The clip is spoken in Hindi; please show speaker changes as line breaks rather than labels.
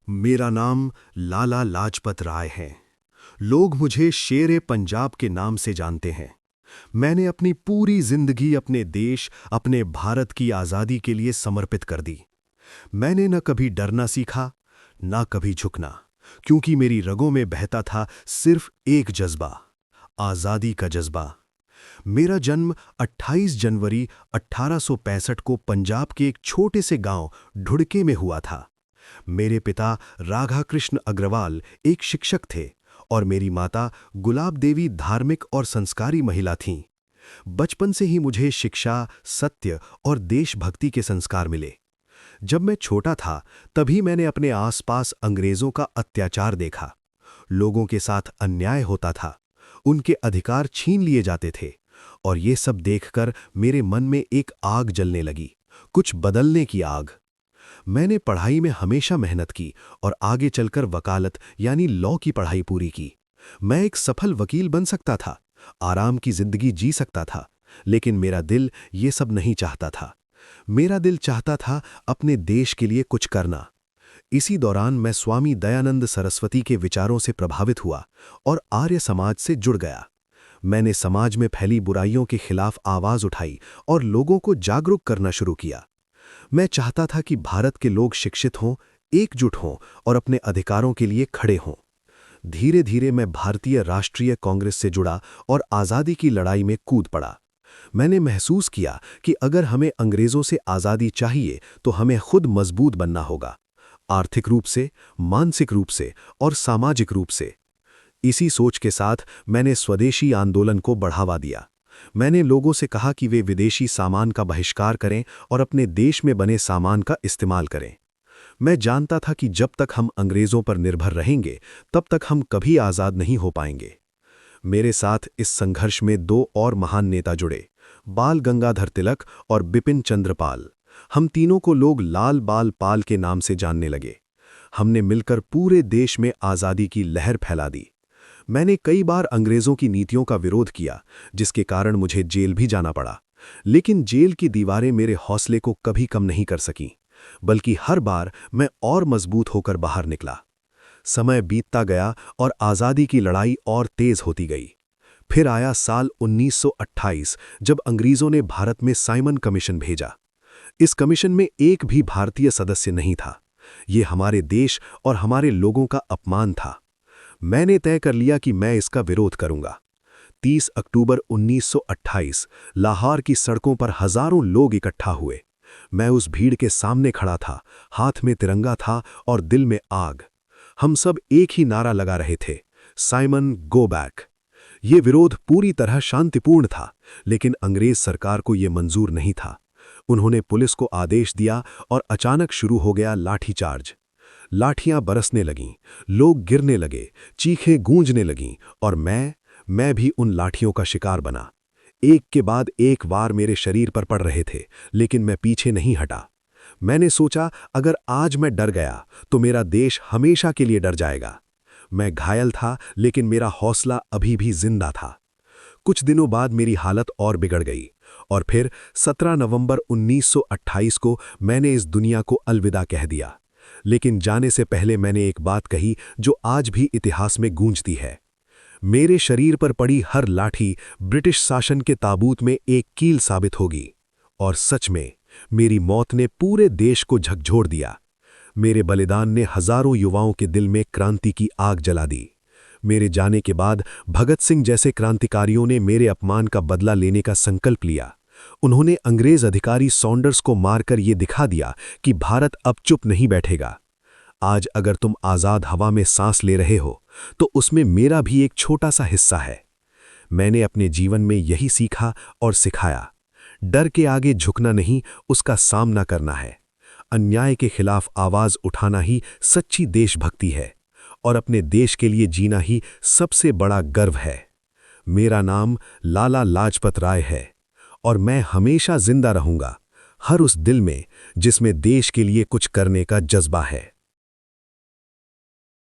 मेरा नाम लाला लाजपत राय है। लोग मुझे शेरे पंजाब के नाम से जानते हैं। मैंने अपनी पूरी जिंदगी अपने देश, अपने भारत की आज़ादी के लिए समर्पित कर दी। मैंने न कभी डरना सीखा, न कभी झुकना, क्योंकि मेरी रगों में बहता था सिर्फ एक जज्बा, आज़ादी का जज्बा। मेरा जन्म 28 जनवरी 1865 को पंजाब के एक छोटे से गांव ढुड़के में हुआ था। मेरे पिता राधाकृष्ण अग्रवाल एक शिक्षक थे और मेरी माता गुलाब देवी धार्मिक और संस्कारी महिला थीं। बचपन से ही मुझे शिक्षा, सत्य और देशभक्ति के संस्कार मिले। जब मैं छोटा था तभी मैंने अपने आसपास अंग्रेजों का अत्याचार देखा। लोगों के साथ अन्याय होता था, उनके अधिकार छीन लिए जाते थे और ये सब देखकर मेरे मन में एक आग जलने लगी, कुछ बदलने की आग। मैंने पढ़ाई में हमेशा मेहनत की और आगे चलकर वकालत यानी लॉ की पढ़ाई पूरी की। मैं एक सफल वकील बन सकता था, आराम की जिंदगी जी सकता था, लेकिन मेरा दिल ये सब नहीं चाहता था। मेरा दिल चाहता था अपने देश के लिए कुछ करना। इसी दौरान मैं स्वामी दयानंद सरस्वती के विचारों से प्रभावित हुआ और आर्य समाज से जुड़ गया। मैंने समाज में फैली बुराइयों के खिलाफ आवाज उठाई और लोगों को जागरूक करना शुरू किया। मैं चाहता था कि भारत के लोग शिक्षित हों, एकजुट हों और अपने अधिकारों के लिए खड़े हों। धीरे धीरे मैं भारतीय राष्ट्रीय कांग्रेस से जुड़ा और आज़ादी की लड़ाई में कूद पड़ा। मैंने महसूस किया कि अगर हमें अंग्रेज़ों से आज़ादी चाहिए तो हमें खुद मजबूत बनना होगा, आर्थिक रूप से, मानसिक रूप से और सामाजिक रूप से। इसी सोच के साथ मैंने स्वदेशी आंदोलन को बढ़ावा दिया। मैंने लोगों से कहा कि वे विदेशी सामान का बहिष्कार करें और अपने देश में बने सामान का इस्तेमाल करें। मैं जानता था कि जब तक हम अंग्रेज़ों पर निर्भर रहेंगे तब तक हम कभी आज़ाद नहीं हो पाएंगे। मेरे साथ इस संघर्ष में दो और महान नेता जुड़े, बाल गंगाधर तिलक और बिपिन चंद्र पाल। हम तीनों को लोग लाल बाल पाल के नाम से जानने लगे। हमने मिलकर पूरे देश में आज़ादी की लहर फैला दी। मैंने कई बार अंग्रेज़ों की नीतियों का विरोध किया, जिसके कारण मुझे जेल भी जाना पड़ा। लेकिन जेल की दीवारें मेरे हौसले को कभी कम नहीं कर सकीं, बल्कि हर बार मैं और मजबूत होकर बाहर निकला। समय बीतता गया और आज़ादी की लड़ाई और तेज होती गई। फिर आया साल 1928, जब अंग्रेज़ों ने भारत में साइमन कमीशन भेजा। इस कमीशन में एक भी भारतीय सदस्य नहीं था। ये हमारे देश और हमारे लोगों का अपमान था। मैंने तय कर लिया कि मैं इसका विरोध करूंगा। 30 अक्टूबर 1928 लाहौर की सड़कों पर हजारों लोग इकट्ठा हुए। मैं उस भीड़ के सामने खड़ा था, हाथ में तिरंगा था और दिल में आग। हम सब एक ही नारा लगा रहे थे, साइमन गो बैक। ये विरोध पूरी तरह शांतिपूर्ण था, लेकिन अंग्रेज सरकार को ये मंजूर नहीं था। उन्होंने पुलिस को आदेश दिया और अचानक शुरू हो गया लाठीचार्ज। लाठियां बरसने लगीं, लोग गिरने लगे, चीखें गूंजने लगीं और मैं भी उन लाठियों का शिकार बना। एक के बाद एक वार मेरे शरीर पर पड़ रहे थे, लेकिन मैं पीछे नहीं हटा। मैंने सोचा, अगर आज मैं डर गया तो मेरा देश हमेशा के लिए डर जाएगा। मैं घायल था, लेकिन मेरा हौसला अभी भी जिंदा था। कुछ दिनों बाद मेरी हालत और बिगड़ गई और फिर 17 नवंबर 1928 को मैंने इस दुनिया को अलविदा कह दिया। लेकिन जाने से पहले मैंने एक बात कही जो आज भी इतिहास में गूंजती है। मेरे शरीर पर पड़ी हर लाठी ब्रिटिश शासन के ताबूत में एक कील साबित होगी। और सच में मेरी मौत ने पूरे देश को झकझोर दिया। मेरे बलिदान ने हजारों युवाओं के दिल में क्रांति की आग जला दी। मेरे जाने के बाद भगत सिंह जैसे क्रांतिकारियों ने मेरे अपमान का बदला लेने का संकल्प लिया। उन्होंने अंग्रेज अधिकारी सॉन्डर्स को मारकर ये दिखा दिया कि भारत अब चुप नहीं बैठेगा। आज अगर तुम आज़ाद हवा में सांस ले रहे हो तो उसमें मेरा भी एक छोटा सा हिस्सा है। मैंने अपने जीवन में यही सीखा और सिखाया, डर के आगे झुकना नहीं, उसका सामना करना है। अन्याय के खिलाफ आवाज उठाना ही सच्ची देशभक्ति है और अपने देश के लिए जीना ही सबसे बड़ा गर्व है। मेरा नाम लाला लाजपत राय है और मैं हमेशा जिंदा रहूंगा, हर उस दिल में जिसमें देश के लिए कुछ करने का जज्बा है।